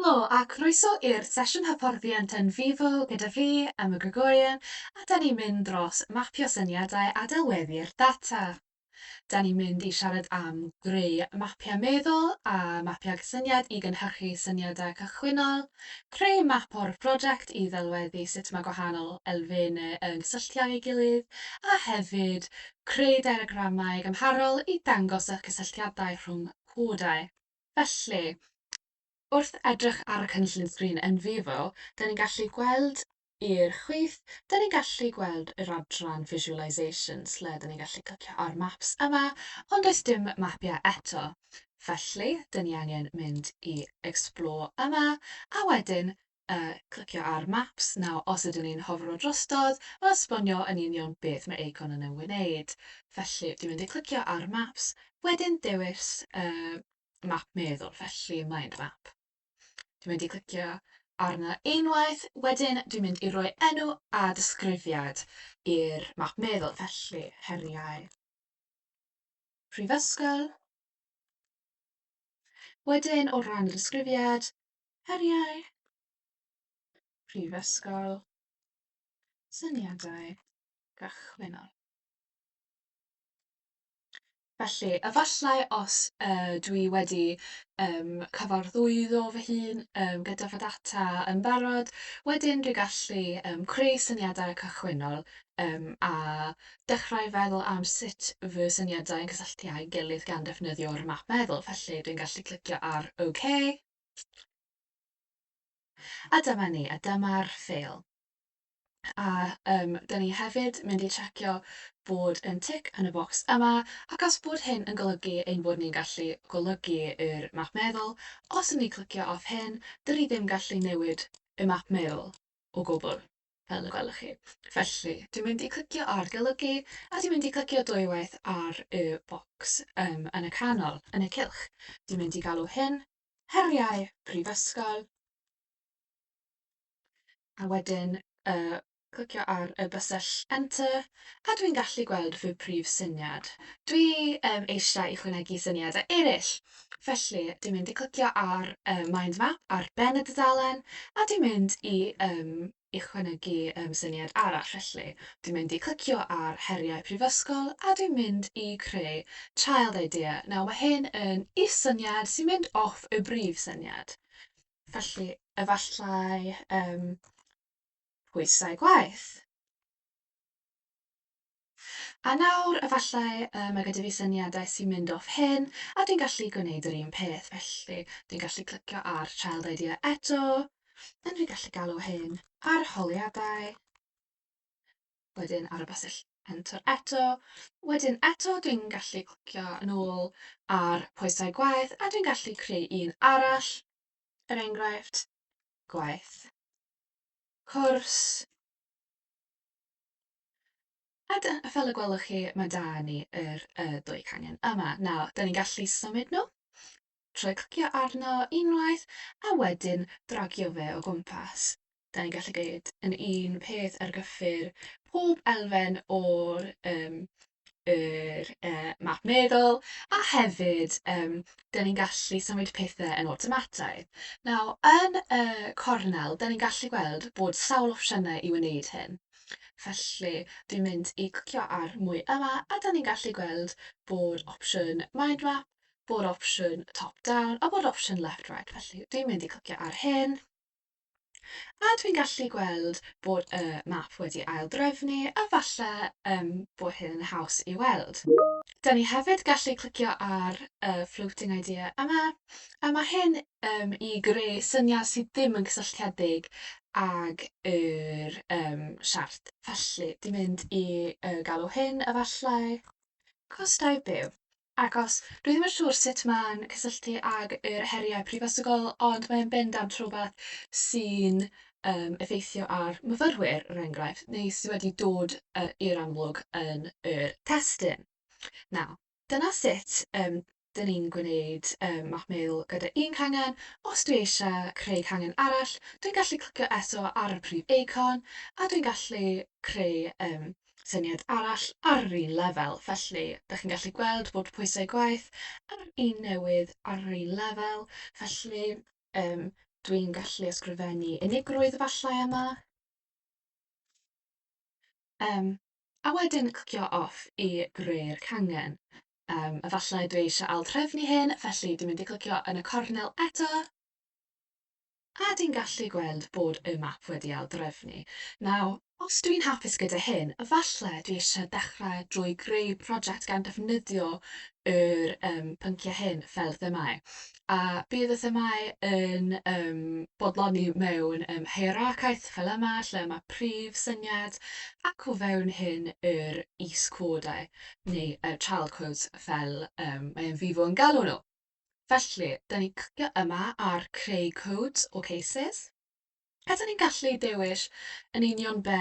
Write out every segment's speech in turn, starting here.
Helo a croeso i'r sesiwn hyfforddiant yn Vivo gyda fi, Emma Gregorian, a da ni'n mynd dros mapio syniadau a delweddu'r data. Da ni'n mynd i siarad am greu mapiau meddwl a mapiau syniad i gynhyrchu syniadau cychwynnol, creu map o'r prosiect i ddelweddu sut mae gwahanol elfennau yn cysylltu â'i gilydd, a hefyd creu diagramau gymharol i dangos y cysylltiadau rhwng codau. Felly, wrth edrych ar y cynllun sgrin yn Vivo, da ni'n gallu gweld i'r chwith, da ni'n gallu gweld yr adran visualisations, lle da ni'n gallu clicio ar maps yma, ond does dim mapiau eto. Felly, da ni angen mynd i explore yma, a wedyn clicio ar maps. Nawr, os ydyn ni'n hofro drostodd, mae'n esbonio yn union beth mae eicon yn wneud. Felly, dwi'n mynd i clicio ar maps, wedyn dewis map meddwl, felly mind map. Dwi'n mynd i clicio arno unwaith, wedyn dwi'n mynd i roi enw a disgrifiad i'r map meddwl, felly heriau prifysgol. Wedyn o ran y disgrifiad, heriau prifysgol, syniadau cychwynnol. Felly, efallai os dwi wedi cyfarddwyddo fy hun gyda fy data yn barod, wedyn dwi'n gallu creu syniadau cychwynnol a dechrau feddwl am sut fy syniadau yn cysylltu â'i gilydd gan defnyddio'r map meddwl. Felly, dwi'n gallu clicio ar OK. A dyma ni, a dyma'r ffeil. A da ni hefyd mynd i checio bod yn tic yn y bocs yma, ac os bod hyn yn golygu ein bod ni'n gallu golygu yr map meddwl, os ydyn ni clicio off hyn, dyn ni ddim gallu newid y map meddwl o gwbl, fel y gwelwch chi. Felly, dwi'n mynd i clicio ar golygu, a dwi'n mynd i clicio dwywaith ar y bocs yn y canol, yn y cylch. Dwi'n mynd i galw hyn heriau prifysgol, a wedyn clicio ar y bysell Enter, a dwi'n gallu gweld fy prif syniad. Dwi eisiau ychwanegu syniadau eraill. Felly, dwi'n mynd i clicio ar mind map ar ben y dudalen, a dwi'n mynd i ychwanegu syniad arall. Felly, dwi'n mynd i clicio ar heriau prifysgol, a dwi'n mynd i creu child idea. Nawr, mae hyn yn is-syniad sy'n mynd off y brif syniad. Felly, efallai pwysau gwaith. A nawr, efallai mae gyda fi syniadau sy'n mynd off hyn, a dwi'n gallu gwneud yr un peth. Felly, dwi'n gallu clicio ar child idea eto, a dwi'n gallu galw hyn arholiadau. Wedyn ar y bysell Enter eto. Wedyn eto, dwi'n gallu clicio yn ôl ar pwysau gwaith, a dwi'n gallu creu un arall, er enghraifft, gwaith. Cwrs. A fel y gwelwch chi, mae da ni yr ddwy cangen yma. Nawr, da ni'n gallu symud nhw, trwy clicio arno unwaith, a wedyn dragio fe o gwmpas. Da ni'n gallu gwneud yn un peth ar gyfer pob elfen o'r map meddwl, a hefyd da ni'n gallu symud pethau yn awtomataidd. Nawr, yn y cornel, da ni'n gallu gweld bod sawl opsiynau i wneud hyn. Felly, dwi'n mynd i clicio ar mwy yma, a da ni'n gallu gweld bod opsiwn mind map, bod opsiwn top down, a bod opsiwn left right. Felly, dwi'n mynd i clicio ar hyn. A dwi'n gallu gweld bod y map wedi aildrefnu, a falle bod hyn yn haws i weld. Da ni hefyd gallu clicio ar floating idea yma, a mae hyn i greu syniad sydd ddim yn cysylltiedig ag yr siart. Felly, dwi'n mynd i galw hyn efallai costau byw. Ac os dwi ddim yn siŵr sut mae'n cysylltu ag yr heriau prifysgol, ond mae'n bendant rhywbeth sy'n effeithio ar myfyrwyr, er enghraifft, neu sydd wedi dod i'r amlwg yn y testun. Nawr, dyna sut dyn ni'n gwneud map meddwl gyda un cangen. Os dwi eisiau creu cangen arall, dwi'n gallu clicio eto ar y prif eicon, a dwi'n gallu creu syniad arall ar yr un lefel. Felly, ydych chi'n gallu gweld bod pwysau gwaith ar un newydd ar yr un lefel. Felly, Dwi'n gallu ysgrifennu unigrwydd efallai yma. A wedyn clicio off i greu'r cangen. Efallai dwi eisiau ail-trefnu hyn, felly dwi'n mynd i clicio yn y cornel eto. A dwi'n gallu gweld bod y map wedi ail-drefnu. Nawr, os dwi'n hapus gyda hyn, efallai dwi eisiau dechrau drwy greu prosiect gan defnyddio pynciau hyn fel themau. A bydd y themau yn bodloni mewn hierarchaeth fel yma, lle mae prif syniad, ac o fewn hyn yr is-codau, neu child codes fel mae'n Vivo yn galw nhw. Felly, da ni'n clicio yma ar creu codes o cases. A da ni'n gallu dewis yn union be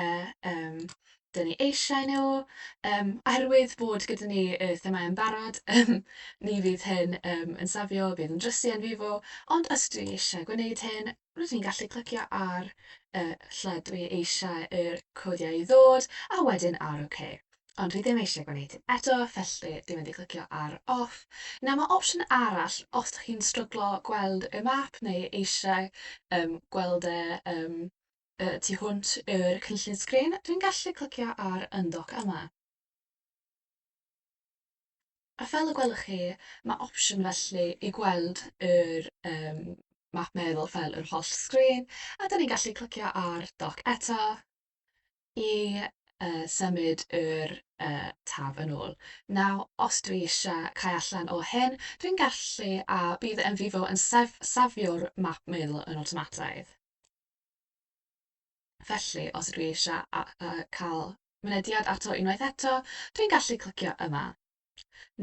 da ni eisiau nhw. Oherwydd bod gyda ni y themau yn barod, ni fydd hyn yn safio, bydd yn drysu yn Vivo. Ond os dwi eisiau gwneud hyn, rydyn ni'n gallu clicio ar lle dwi eisiau y codiau i ddod, a wedyn ar OK. Ond dwi ddim eisiau gwneud hyn eto, felly dwi'n mynd i clicio ar off. Nawr mae opsiwn arall, os ydych chi'n stryglo gweld y map neu eisiau gweld tu hwnt yr cynllun sgrin, dwi'n gallu clicio ar undock yma. A fel y gwelwch chi, mae opsiwn felly i gweld yr map meddwl fel yr holl sgrin, a da ni'n gallu clicio ar dock eto i symud yr tab yn ôl. Nawr, os dwi eisiau cael allan o hyn, dwi'n gallu a bydd yn Vivo yn safio'r map meddwl yn awtomataidd. Felly, os dwi eisiau cael mynediad ato unwaith eto, dwi'n gallu clicio yma.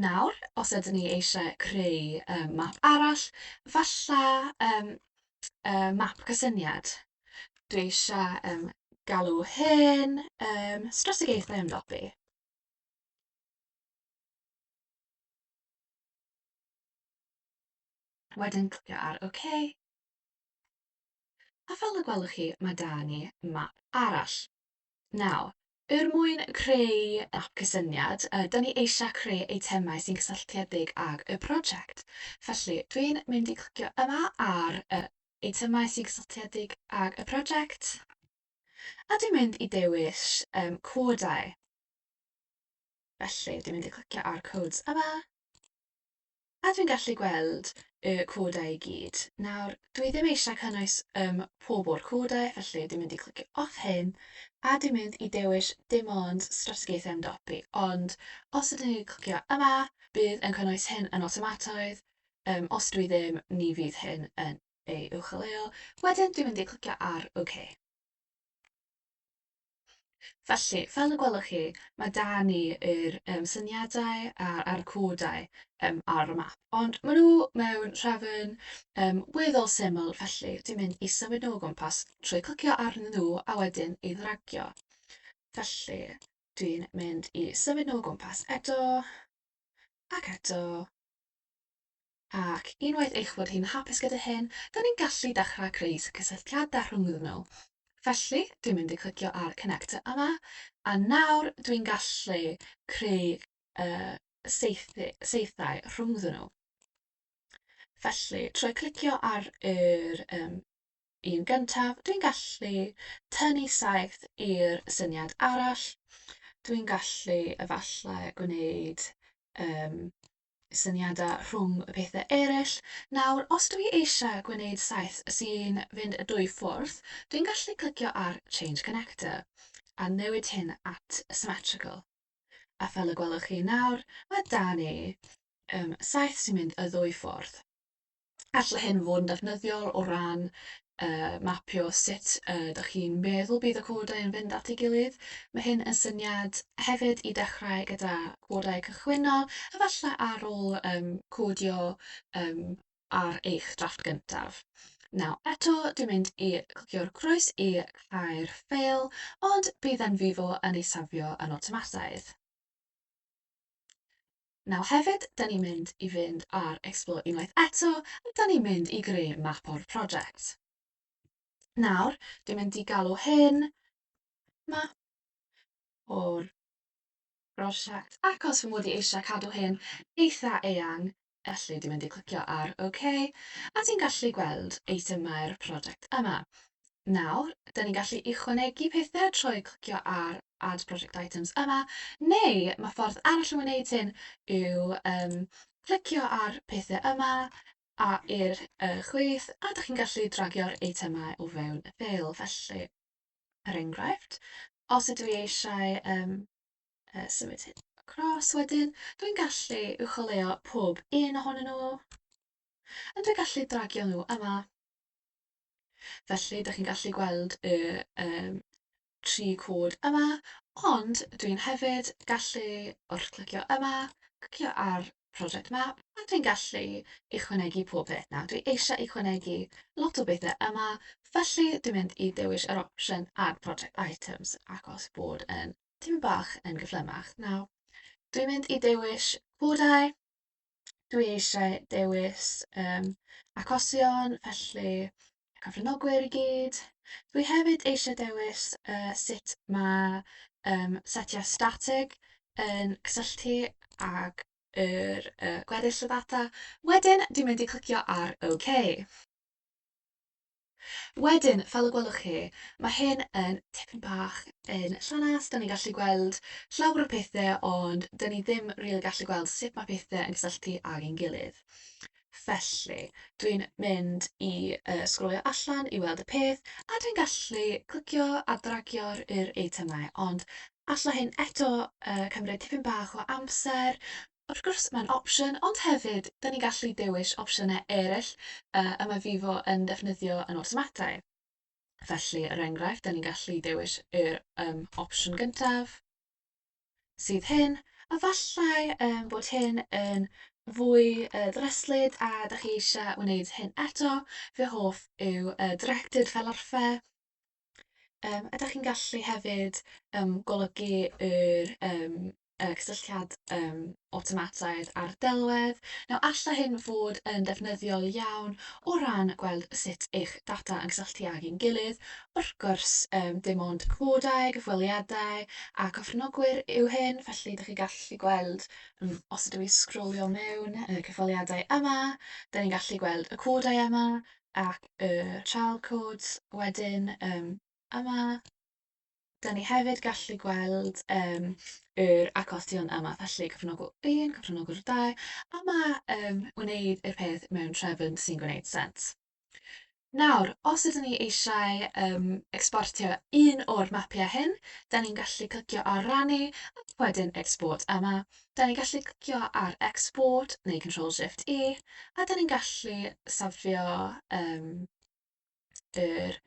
Nawr, os ydyn ni eisiau creu map arall, falla map cysyniad. Dwi eisiau galw hyn strategaethau ymdopi. Wedyn clicio ar OK. A fel y gwelwch chi, mae da ni map arall. Nawr, mwyn creu map cysyniad, da ni eisiau creu eitemau sy'n cysylltiedig ag y prosiect. Felly, dwi'n mynd i clicio yma ar eitemau sy'n cysylltiedig ag y prosiect. A dwi'n mynd i dewis codau. Felly, dwi'n mynd i clicio ar codes yma. A dwi'n gallu gweld y codau i gyd. Nawr, dwi ddim eisiau cynnwys pob o'r codau, felly dwi'n mynd i clicio off hyn. A dwi'n mynd i dewis dim ond strategaethau ymdopi. Ond os ydyn ni'n clicio yma, bydd yn cynnwys hyn yn awtomataidd. Os dwi ddim, ni fydd hyn yn ei uwcholeuo. Wedyn, dwi'n mynd i clicio ar OK. Felly, fel y gwelwch chi, mae da ni yr syniadau a'r codau ar y map. Ond maen nhw mewn trefn weddol syml, felly dwi'n mynd i symud nhw o gwmpas trwy clicio arnyn nhw a wedyn i ddragio. Felly, dwi'n mynd i symud nhw o gwmpas eto, ac eto. Ac unwaith eich bod chi'n hapus gyda hyn, da ni'n gallu dechrau creu cysylltiadau rhwngddyn nhw. Felly, dwi'n mynd i clicio ar connector yma, a nawr dwi'n gallu creu saethau rhwngddyn nhw. Felly, trwy clicio ar yr un gyntaf, dwi'n gallu tynnu saeth i'r syniad arall. Dwi'n gallu efallai gwneud syniadau rhwng y pethau eraill. Nawr, os dwi eisiau gwneud saeth sy'n fynd y dwy ffwrdd, dwi'n gallu clicio ar Change Connector a newid hyn at Symmetrical. A fel y gwelwch chi nawr, mae da ni saeth sy'n mynd y ddwy ffwrdd. Allai hyn fod yn defnyddiol o ran mapio sut ydych chi'n meddwl bydd y codau yn fynd at ei gilydd. Mae hyn yn syniad hefyd i dechrau gyda codau cychwynnol, efallai ar ôl codio ar eich drafft gyntaf. Nawr, eto, dwi'n mynd i clicio'r croes i cau'r ffeil, ond bydd yn Vivo yn ei safio yn awtomataidd. Nawr hefyd, da ni'n mynd i fynd ar Explore unwaith eto, a da ni'n mynd i greu map o'r prosiect. Nawr, dwi'n mynd i galw hyn map o'r prosiect, ac os fy mod i eisiau cadw hyn eitha eang, Felly dwi'n mynd i clicio ar OK, a ti'n gallu gweld eitemau'r prosiect yma. Nawr, dyn ni'n gallu ychwanegu pethau trwy clicio ar Add Project Items yma, neu mae ffordd arall o wneud hyn yw clicio ar pethau yma a i'r chwith, a ydych chi'n gallu dragio'r eitemau o fewn y ffeil. Felly, er enghraifft, os ydw i eisiau symud hyn across wedyn, dwi'n gallu uwcholeuo pob un ohonyn nhw, a dwi'n gallu dragio nhw yma. Felly, ydych chi'n gallu gweld y tri cod yma, ond dwi'n hefyd gallu, wrth clicio yma, clicio ar Project Map, a dwi'n gallu ychwanegu pob peth. Nawr, dwi eisiau ychwanegu lot o bethau yma, felly dwi'n mynd i dewis yr opsiwn Add Project Items, achos bod yn tipyn bach yn gyflymach. Nawr, dwi'n mynd i dewis codau, dwi eisiau dewis achosion, felly cyfranogwyr i gyd. Dwi hefyd eisiau dewis sut mae setiau statig yn cysylltu ag yr gweddill y ddata. Wedyn, dwi'n mynd i clicio ar OK. Wedyn, fel y gwelwch chi, mae hyn yn tipyn bach yn llanas. Da ni'n gallu gweld llawer o pethau, ond da ni ddim rili gallu gweld sut mae pethau yn cysylltu ag ein gilydd. Felly, dwi'n mynd i sgrolio allan i weld y peth, a dwi'n gallu clicio a dragio'r eitemau, ond alla hyn eto cymryd tipyn bach o amser. Wrth gwrs, mae'n opsiwn, ond hefyd, da ni'n gallu dewis opsiynau eraill yma Vivo yn defnyddio yn awtomatau. Felly, er enghraifft, da ni'n gallu dewis yr opsiwn gyntaf, sydd hyn, a fallai bod hyn yn fwy ddryslyd a da chi eisiau wneud hyn eto. Fy hoff yw directed fel arfer. Ydych chi'n gallu hefyd golygu yr cysylltiad awtomataidd ar delwedd. Nawr, alla hyn fod yn defnyddiol iawn o ran gweld sut eich data yn cysylltu ag ein gilydd. Wrth gwrs, dim ond codau, gyfweliadau a cyfranogwyr yw hyn, felly ydych chi'n gallu gweld, os ydw i sgrolio mewn y cyfweliadau yma, da ni'n gallu gweld y codau yma ac y child codes wedyn yma. Da ni hefyd gallu gweld yr achosion yma, felly cyfranogwr 1, cyfranogwr 2, a mae wneud y peth mewn trefn sy'n gwneud sens. Nawr, os ydyn ni eisiau exportio un o'r mapiau hyn, da ni'n gallu clicio ar rannu, a wedyn export yma. Da ni'n gallu clicio ar export neu Ctrl+Shift+E, a da ni'n gallu safio yr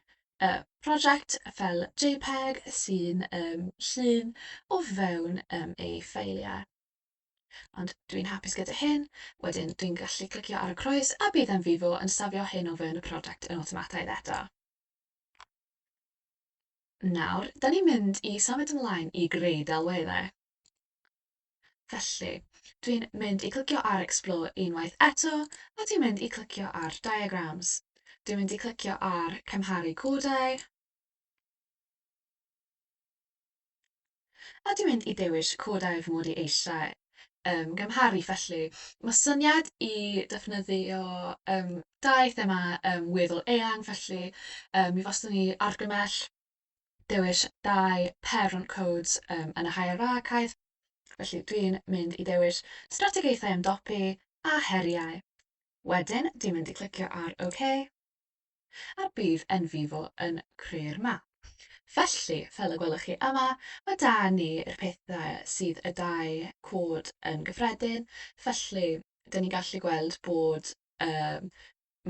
prosiect fel JPEG sy'n llun o fewn ei ffeiliau. Ond dwi'n hapus gyda hyn. Wedyn dwi'n gallu clicio ar y croes a bydd yn Vivo yn safio hyn o fewn y prosiect yn awtomataidd eto. Nawr, da ni'n mynd i symud ymlaen i greu delweddau. Felly, dwi'n mynd i clicio ar Explore unwaith eto, a dwi'n mynd i clicio ar Diagrams. Dwi'n mynd i clicio ar Cymharu codau, a dwi'n mynd i dewis codau fy mod i eisiau gymharu. Felly, mae syniad i defnyddio daith yma weddol eang, felly mi fyswn ni argymell dewis 2 parent codes yn y hierarchaeth. Felly, dwi'n mynd i dewis strategaethau ymdopi a heriau. Wedyn, dwi'n mynd i clicio ar OK, a bydd yn Vivo yn creu'r map. Felly, fel y gwelwch chi yma, mae da ni'r pethau sydd y 2 cod yn gyffredin. Felly, dyn ni'n gallu gweld bod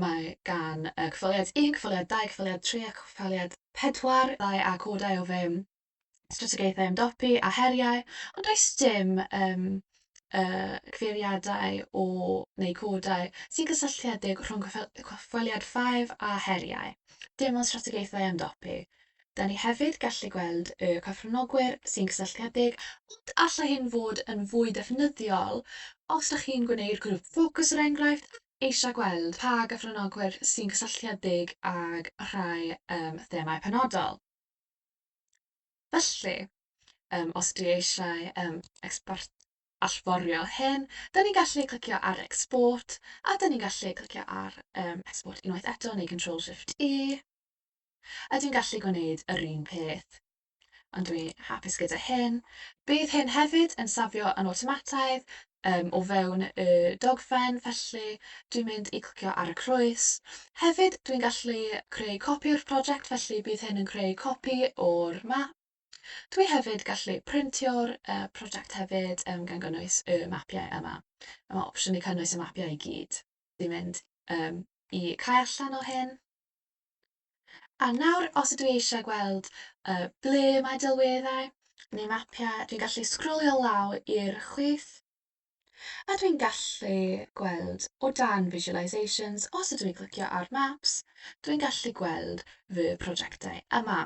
mae gan cyfweliad 1, cyfweliad 2, cyfweliad 3 a cyfweliad 4 ddau a codau o fewn strategaethau ymdopi a heriau, ond does dim cyfeiriadau neu codau sy'n gysylltiedig rhwng cyfweliad 5 a heriau. Dim ond strategaethau ymdopi. Da ni hefyd gallu gweld y cyfranogwyr sy'n gysylltiedig, ond alla hyn fod yn fwy defnyddiol os ydych chi'n gwneud grŵp ffocws er enghraifft, eisiau gweld pa gyfranogwyr sy'n gysylltiedig ag rhai themau penodol. Felly, os dwi eisiau allforio hyn, da ni'n gallu clicio ar Export, a da ni'n gallu clicio ar Export unwaith eto, neu Ctrl+Shift+E, a dwi'n gallu gwneud yr un peth. Ond dwi'n hapus gyda hyn. Bydd hyn hefyd yn safio yn awtomataidd o fewn y dogfen, felly dwi'n mynd i clicio ar y crwys. Hefyd, dwi'n gallu creu copi o'r prosiect, felly bydd hyn yn creu copi o'r map. Dwi hefyd gallu printio'r prosiect hefyd gan gynnwys y mapiau yma. Mae opsiwn i cynnwys y mapiau i gyd. Dwi'n mynd i cau allan o hyn. A nawr, os ydw i eisiau gweld ble mae delweddau neu mapiau, dwi'n gallu sgrolio lawr i'r chwith. A dwi'n gallu gweld o dan visualisations, os ydw i'n clicio ar maps, dwi'n gallu gweld fy prosiectau yma.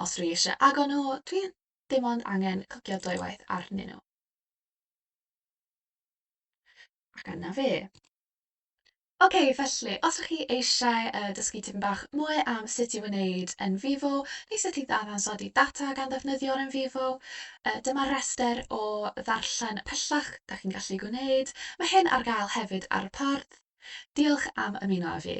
Os dwi eisiau agor nhw, dwi dim ond angen clicio dwywaith arnyn nhw. Ac yna fe. Felly, os ydych chi eisiau dysgu tipyn bach mwy am sut i wneud yn Vivo, neu sut i ddadansoddi data gan ddefnyddio'r yn Vivo, dyma rester o ddarllen pellach da chi'n gallu gwneud. Mae hyn ar gael hefyd ar y porth. Diolch am ymuno â fi.